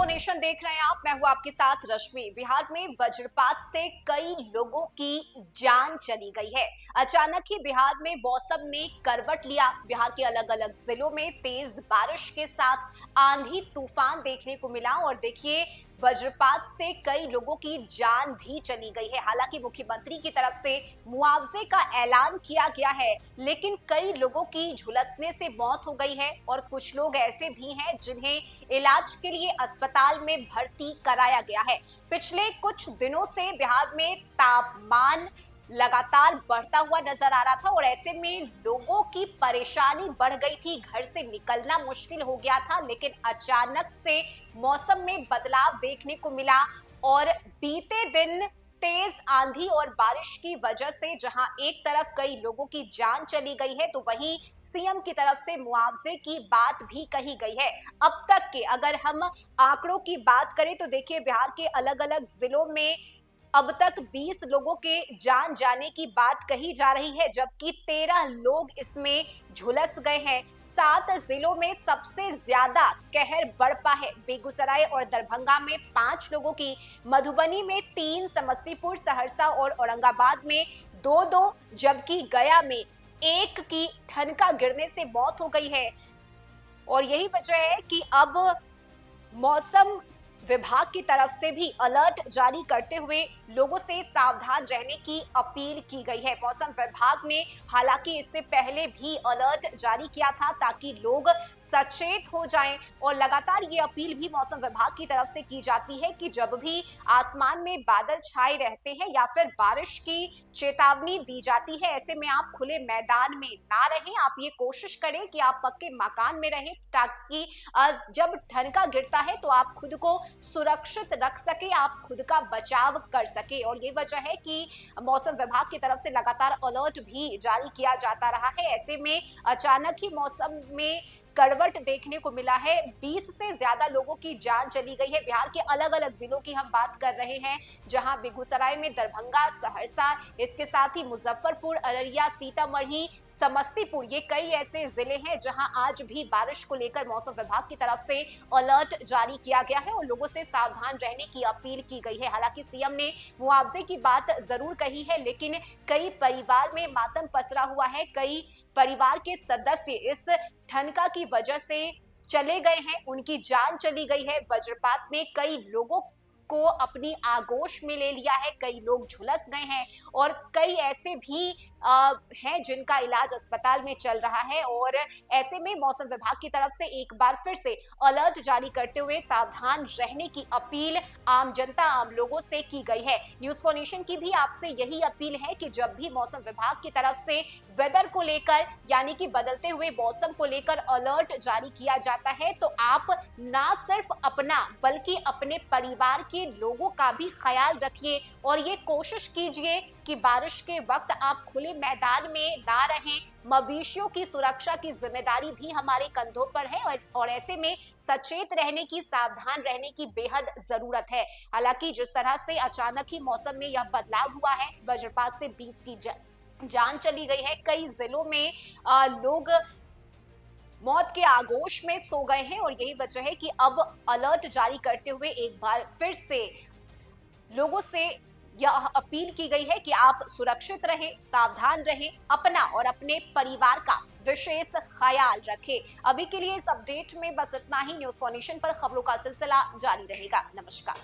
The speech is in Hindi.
फॉर नेशन देख रहे हैं आप। मैं हूं आपके साथ रश्मि। बिहार में वज्रपात से कई लोगों की जान चली गई है। अचानक ही बिहार में मौसम ने करवट लिया। बिहार के अलग अलग जिलों में तेज बारिश के साथ आंधी तूफान देखने को मिला और देखिए वज्रपात से कई लोगों की जान भी चली गई है। हालांकि मुख्यमंत्री की तरफ से मुआवजे का ऐलान किया गया है, लेकिन कई लोगों की झुलसने से मौत हो गई है और कुछ लोग ऐसे भी हैं जिन्हें इलाज के लिए अस्पताल में भर्ती कराया गया है। पिछले कुछ दिनों से बिहार में तापमान लगातार बढ़ता हुआ नजर आ रहा था और ऐसे में लोगों की परेशानी बढ़ गई थी। घर से निकलना मुश्किल हो गया था, लेकिन अचानक से मौसम में बदलाव देखने को मिला और बीते दिन तेज आंधी और बारिश की वजह से जहां एक तरफ कई लोगों की जान चली गई है, तो वहीं सीएम की तरफ से मुआवजे की बात भी कही गई है। अब तक के अगर हम आंकड़ों की बात करें तो देखिए बिहार के अलग अलग जिलों में अब तक 20 लोगों के जान जाने की बात कही जा रही है, जबकि 13 लोग इसमें झुलस गए हैं। 7 जिलों में सबसे ज्यादा कहर बरपा है। बेगूसराय और दरभंगा में 5 लोगों की, मधुबनी में 3, समस्तीपुर, सहरसा और औरंगाबाद में 2-2, जबकि गया में 1 की ठनका गिरने से मौत हो गई है। और यही वजह है कि अब मौसम विभाग की तरफ से भी अलर्ट जारी करते हुए लोगों से सावधान रहने की अपील की गई है। मौसम विभाग ने हालांकि इससे पहले भी अलर्ट जारी किया था ताकि लोग सचेत हो जाएं और लगातार ये अपील भी मौसम विभाग की तरफ से की जाती है कि जब भी आसमान में बादल छाए रहते हैं या फिर बारिश की चेतावनी दी जाती है, ऐसे में आप खुले मैदान में ना रहें। आप ये कोशिश करें कि आप पक्के मकान में रहें ताकि जब ठनका गिरता है तो आप खुद को सुरक्षित रख सके, आप खुद का बचाव कर सके। और ये वजह है कि मौसम विभाग की तरफ से लगातार अलर्ट भी जारी किया जाता रहा है। ऐसे में अचानक ही मौसम में करवट देखने को मिला है। 20 से ज्यादा लोगों की जान चली गई है। बिहार के अलग अलग जिलों की हम बात कर रहे हैं, जहां बेगूसराय में, दरभंगा, सहरसा, इसके साथ ही मुजफ्फरपुर, अररिया, सीतामढ़ी, समस्तीपुर, ये कई ऐसे जिले हैं जहां आज भी बारिश को लेकर मौसम विभाग की तरफ से अलर्ट जारी किया गया है और लोगों से सावधान रहने की अपील की गई है। हालांकि सीएम ने मुआवजे की बात जरूर कही है, लेकिन कई परिवार में मातम पसरा हुआ है। कई परिवार के सदस्य इस ठनका की वजह से चले गए हैं, उनकी जान चली गई है। वज्रपात ने कई लोगों को अपनी आगोश में ले लिया है, कई लोग झुलस गए हैं और कई ऐसे भी हैं जिनका इलाज अस्पताल में चल रहा है। और ऐसे में मौसम विभाग की तरफ से एक बार फिर से अलर्ट जारी करते हुए सावधान रहने की अपील आम जनता, आम लोगों से की गई है। न्यूज़ फॉर नेशन की भी आपसे यही अपील है कि जब भी मौसम विभाग की तरफ से वेदर को लेकर यानी कि बदलते हुए मौसम को लेकर अलर्ट जारी किया जाता है, तो आप ना सिर्फ अपना बल्कि अपने परिवार के लोगों का भी ख्याल रखिए और ये कोशिश कीजिए कि बारिश के वक्त आप खुले मैदान में ना रहें। मवेशियों की सुरक्षा की जिम्मेदारी भी हमारे कंधों पर है और ऐसे में सचेत रहने की, सावधान रहने की बेहद जरूरत है। हालांकि जिस तरह से अचानक ही मौसम में यह बदलाव हुआ है, वज्रपात से 20 की जान चली गई है। कई जिलों में लोग मौत के आगोश में सो गए हैं और यही वजह है कि अब अलर्ट जारी करते हुए एक बार फिर से लोगों से यह अपील की गई है कि आप सुरक्षित रहें, सावधान रहें, अपना और अपने परिवार का विशेष ख्याल रखें। अभी के लिए इस अपडेट में बस इतना ही। न्यूज़ फॉर नेशन पर खबरों का सिलसिला जारी रहेगा। नमस्कार।